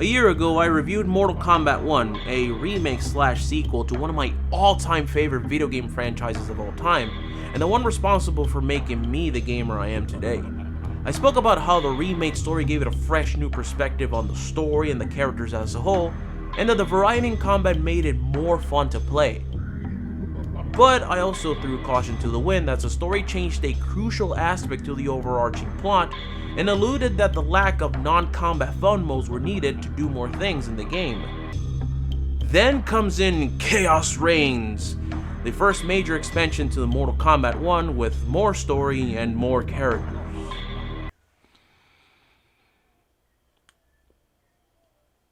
A year ago, I reviewed Mortal Kombat 1, a remake/sequel to one of my all-time favorite video game franchises of all time, and the one responsible for making me the gamer I am today. I spoke about how the remade story gave it a fresh new perspective on the story and the characters as a whole, and that the variety in combat made it more fun to play. But I also threw caution to the wind as the story changed a crucial aspect to the overarching plot, and alluded that the lack of non-combat fun modes were needed to do more things in the game. Then comes in Khaos Reigns, the first major expansion to the Mortal Kombat 1 with more story and more characters.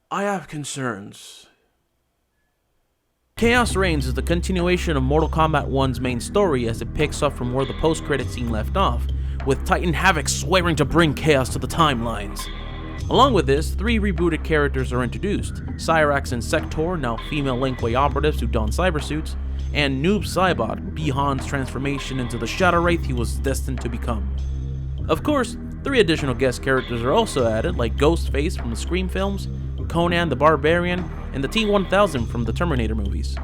I have concerns. Khaos Reigns is the continuation of Mortal Kombat 1's main story as it picks up from where the post-credit scene left off, with Titan Havoc swearing to bring chaos to the timelines. Along with this, 3 rebooted characters are introduced: Cyrax and Sector, now female Lin Kuei operatives who don cybersuits, and Noob Saibot, Bi-Han's transformation into the Shadow Wraith he was destined to become. Of course, 3 additional guest characters are also added, like Ghostface from the Scream films, Conan the Barbarian, and the T-1000 from the Terminator movies.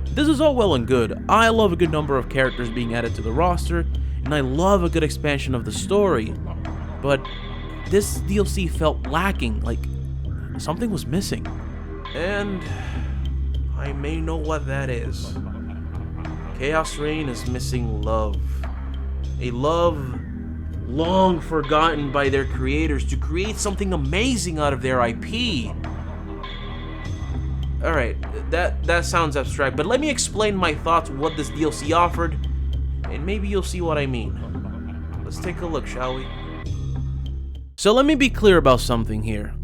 This is all well and good. I love a good number of characters being added to the roster, and I love a good expansion of the story, but this DLC felt lacking, like something was missing. And I may know what that is. Khaos Reigns is missing love. A love long forgotten by their creators to create something amazing out of their IP. Alright, that sounds abstract, but let me explain my thoughts on what this DLC offered, and maybe you'll see what I mean. Let's take a look, shall we? So let me be clear about something here.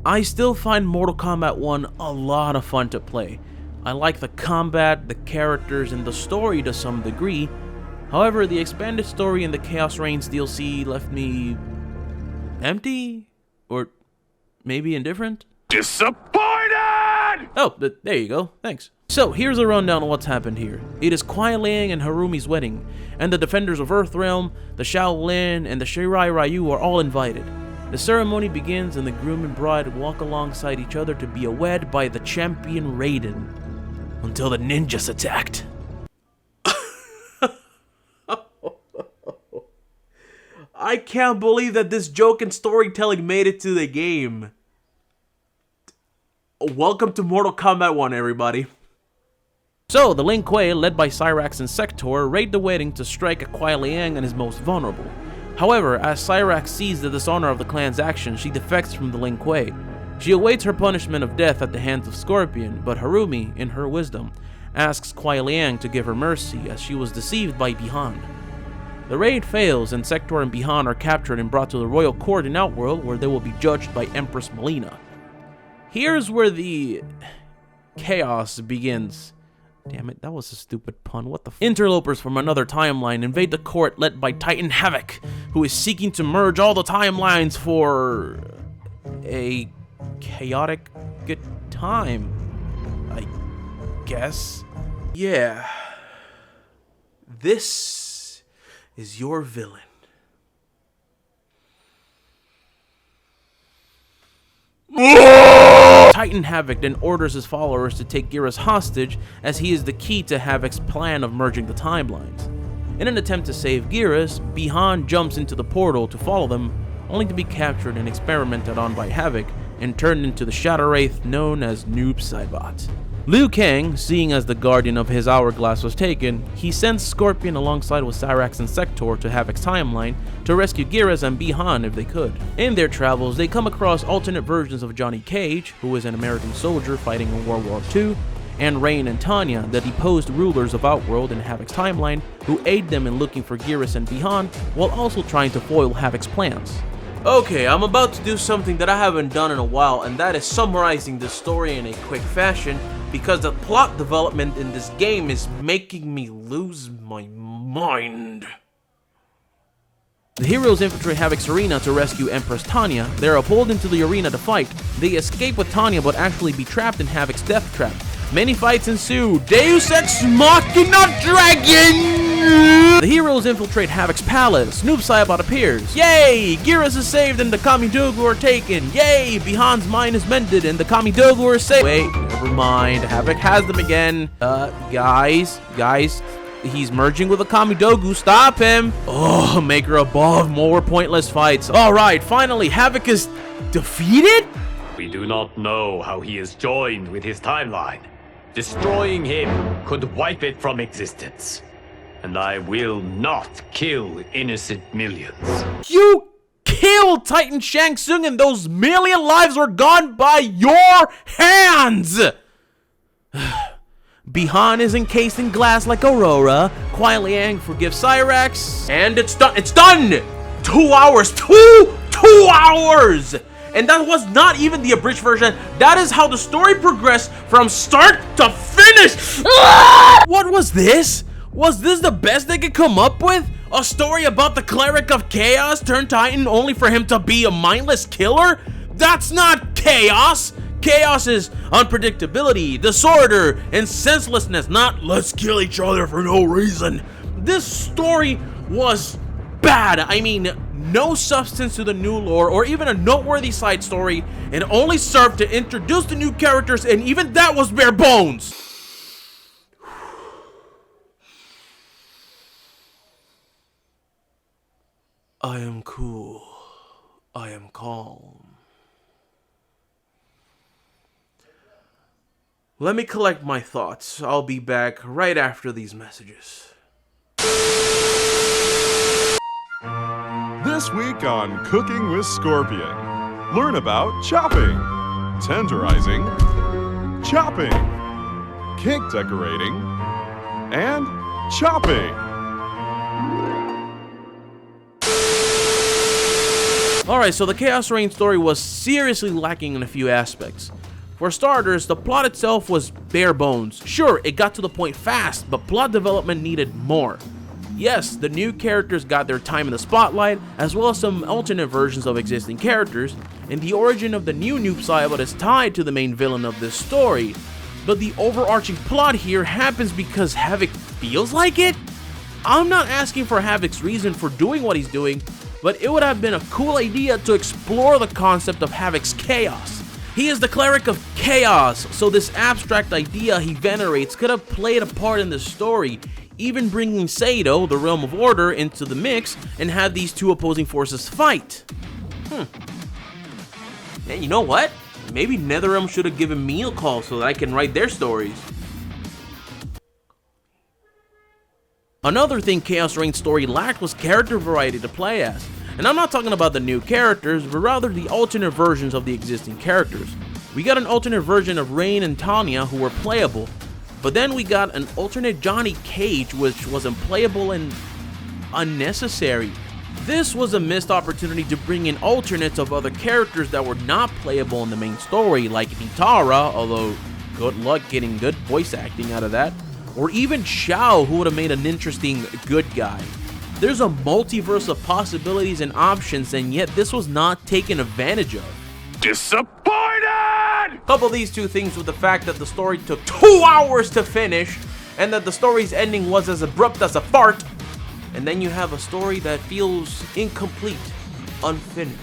I still find Mortal Kombat 1 a lot of fun to play. I like the combat, the characters, and the story to some degree. However, the expanded story in the Khaos Reigns DLC left me empty? Or maybe indifferent? Disappointed! Oh, there you go, thanks. So, here's a rundown of what's happened here. It is Kuai Liang and Harumi's wedding, and the Defenders of Earthrealm, the Shaolin, and the Shirai Ryu are all invited. The ceremony begins and the groom and bride walk alongside each other to be wed by the champion Raiden, until the ninjas attacked. I can't believe that this joke and storytelling made it to the game. Welcome to Mortal Kombat 1, everybody. So, the Lin Kuei, led by Cyrax and Sector, raid the wedding to strike at Kuai Liang and his most vulnerable. However, as Cyrax sees the dishonor of the clan's actions, she defects from the Lin Kuei. She awaits her punishment of death at the hands of Scorpion, but Harumi, in her wisdom, asks Kuai Liang to give her mercy as she was deceived by Bi-Han. The raid fails and Sector and Bi-Han are captured and brought to the royal court in Outworld, where they will be judged by Empress Melina. Here's where the chaos begins. Damn it, that was a stupid pun, what the f— Interlopers from another timeline invade the court led by Titan Havoc, who is seeking to merge all the timelines for a chaotic good time, I guess. Yeah. This is your villain. Titan Havoc then orders his followers to take Geras hostage, as he is the key to Havoc's plan of merging the timelines. In an attempt to save Geras, Bi-Han jumps into the portal to follow them, only to be captured and experimented on by Havoc and turned into the Shadow Wraith known as Noob Saibot. Liu Kang, seeing as the guardian of his hourglass was taken, he sends Scorpion alongside with Cyrax and Sector to Havoc's timeline to rescue Geras and Bi-Han if they could. In their travels, they come across alternate versions of Johnny Cage, who is an American soldier fighting in World War II, and Rain and Tanya, the deposed rulers of Outworld in Havoc's timeline, who aid them in looking for Geras and Bi-Han, while also trying to foil Havoc's plans. Okay, I'm about to do something that I haven't done in a while, and that is summarizing the story in a quick fashion, because the plot development in this game is making me lose my mind. The heroes infiltrate Havoc's arena to rescue Empress Tanya. They are pulled into the arena to fight. They escape with Tanya but actually be trapped in Havoc's death trap. Many fights ensue. Deus Ex Machina Dragon! The heroes infiltrate Havoc's palace. Noob Saibot appears. Yay! Geras is saved and the Kamidogu are taken. Yay! Bihan's mind is mended and the Kamidogu are saved. Wait, never mind. Havoc has them again. Guys, he's merging with the Kamidogu. Stop him! Oh, Maker above. More pointless fights. Alright, finally, Havoc is defeated? We do not know how he is joined with his timeline. Destroying him could wipe it from existence. And I will not kill innocent millions. You killed Titan Shang Tsung and those million lives were gone by your hands! Bihan is encased in glass like Aurora. Kuai Liang forgives Cyrax. And it's done! It's done! 2 hours! Two hours! And that was not even the abridged version. That is how the story progressed from start to finish! What was this? Was this the best they could come up with? A story about the Cleric of Chaos turned Titan only for him to be a mindless killer? That's not chaos! Chaos is unpredictability, disorder, and senselessness, not let's kill each other for no reason. This story was bad. I mean, no substance to the new lore or even a noteworthy side story, and only served to introduce the new characters, and even that was bare bones. I am cool. I am calm. Let me collect my thoughts. I'll be back right after these messages. This week on Cooking with Scorpion, learn about chopping, tenderizing, chopping, cake decorating, and chopping. Alright, so the Chaos Reign story was seriously lacking in a few aspects. For starters, the plot itself was bare bones. Sure, it got to the point fast, but plot development needed more. Yes, the new characters got their time in the spotlight, as well as some alternate versions of existing characters, and the origin of the new Noob Saibot is tied to the main villain of this story. But the overarching plot here happens because Havoc feels like it? I'm not asking for Havoc's reason for doing what he's doing, but it would have been a cool idea to explore the concept of Havoc's chaos. He is the Cleric of Chaos, so this abstract idea he venerates could have played a part in the story, even bringing Seido, the Realm of Order, into the mix and have these two opposing forces fight. And you know what? Maybe NetherRealm should have given me a call so that I can write their stories. Another thing Chaos Reign story lacked was character variety to play as. And I'm not talking about the new characters, but rather the alternate versions of the existing characters. We got an alternate version of Rain and Tanya who were playable, but then we got an alternate Johnny Cage which was unplayable and unnecessary. This was a missed opportunity to bring in alternates of other characters that were not playable in the main story, like Nitara, although good luck getting good voice acting out of that, or even Shao, who would have made an interesting good guy. There's a multiverse of possibilities and options, and yet this was not taken advantage of. Disappointed! Couple these two things with the fact that the story took 2 hours to finish, and that the story's ending was as abrupt as a fart, and then you have a story that feels incomplete, unfinished.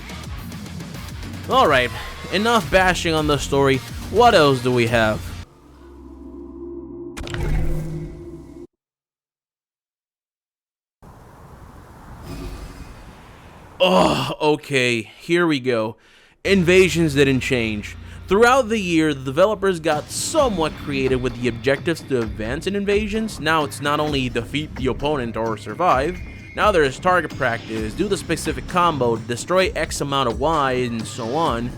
Alright, enough bashing on the story. What else do we have? Oh, okay, here we go. Invasions didn't change. Throughout the year, the developers got somewhat creative with the objectives to advance in invasions. Now it's not only defeat the opponent or survive, now there's target practice, do the specific combo, destroy X amount of Y, and so on.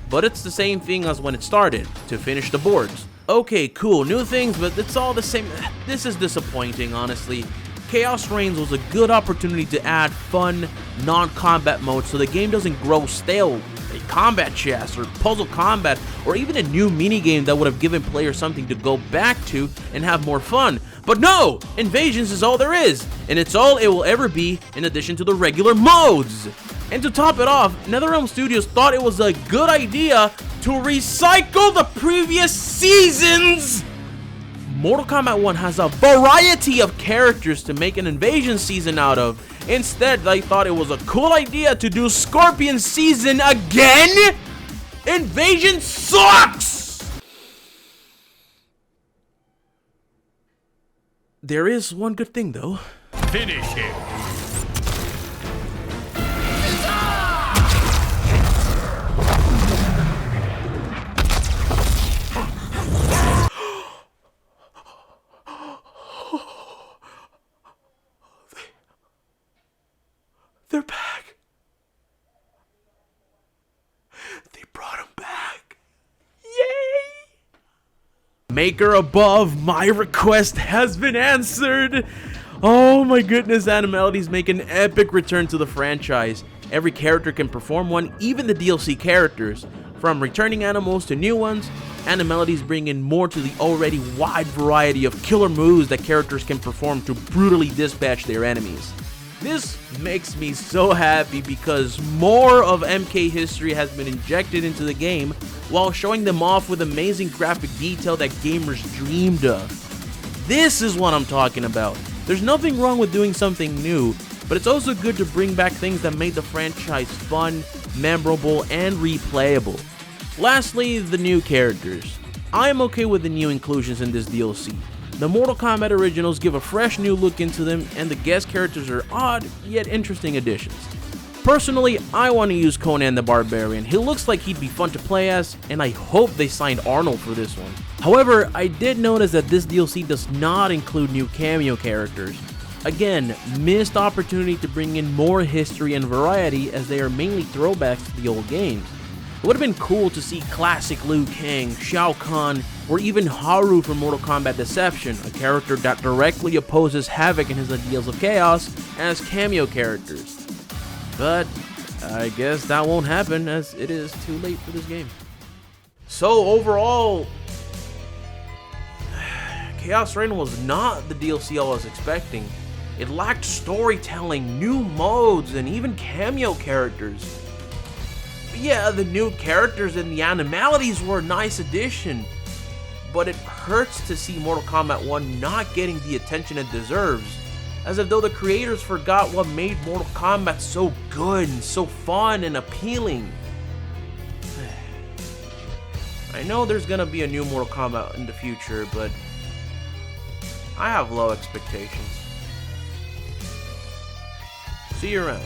But it's the same thing as when it started, to finish the boards. Okay, cool, new things, but it's all the same. This is disappointing, honestly. Chaos Reigns was a good opportunity to add fun, non-combat modes so the game doesn't grow stale. A combat chess or puzzle combat or even a new minigame that would have given players something to go back to and have more fun. But no! Invasions is all there is, and it's all it will ever be in addition to the regular modes. And to top it off, NetherRealm Studios thought it was a good idea to recycle the previous season's Mortal Kombat 1 has a variety of characters to make an invasion season out of. Instead, they thought it was a cool idea to do Scorpion season again? Invasion sucks! There is one good thing though. Finish him. They're back. They brought him back. Yay! Maker above, my request has been answered. Oh my goodness, Animalities make an epic return to the franchise. Every character can perform one, even the DLC characters. From returning animals to new ones, Animalities bring in more to the already wide variety of killer moves that characters can perform to brutally dispatch their enemies. This makes me so happy because more of MK history has been injected into the game while showing them off with amazing graphic detail that gamers dreamed of. This is what I'm talking about. There's nothing wrong with doing something new, but it's also good to bring back things that made the franchise fun, memorable, and replayable. Lastly, the new characters. I am okay with the new inclusions in this DLC. The Mortal Kombat originals give a fresh new look into them, and the guest characters are odd, yet interesting additions. Personally, I want to use Conan the Barbarian. He looks like he'd be fun to play as, and I hope they signed Arnold for this one. However, I did notice that this DLC does not include new cameo characters. Again, missed opportunity to bring in more history and variety as they are mainly throwbacks to the old games. It would have been cool to see classic Liu Kang, Shao Kahn, or even Haru from Mortal Kombat Deception, a character that directly opposes Havoc and his ideals of chaos, as cameo characters. But I guess that won't happen as it is too late for this game. So overall, Chaos Reign was not the DLC I was expecting. It lacked storytelling, new modes, and even cameo characters. Yeah, the new characters and the animalities were a nice addition, but it hurts to see Mortal Kombat 1 not getting the attention it deserves, as if though the creators forgot what made Mortal Kombat so good and so fun and appealing. I know there's gonna be a new Mortal Kombat in the future, but I have low expectations. See you around.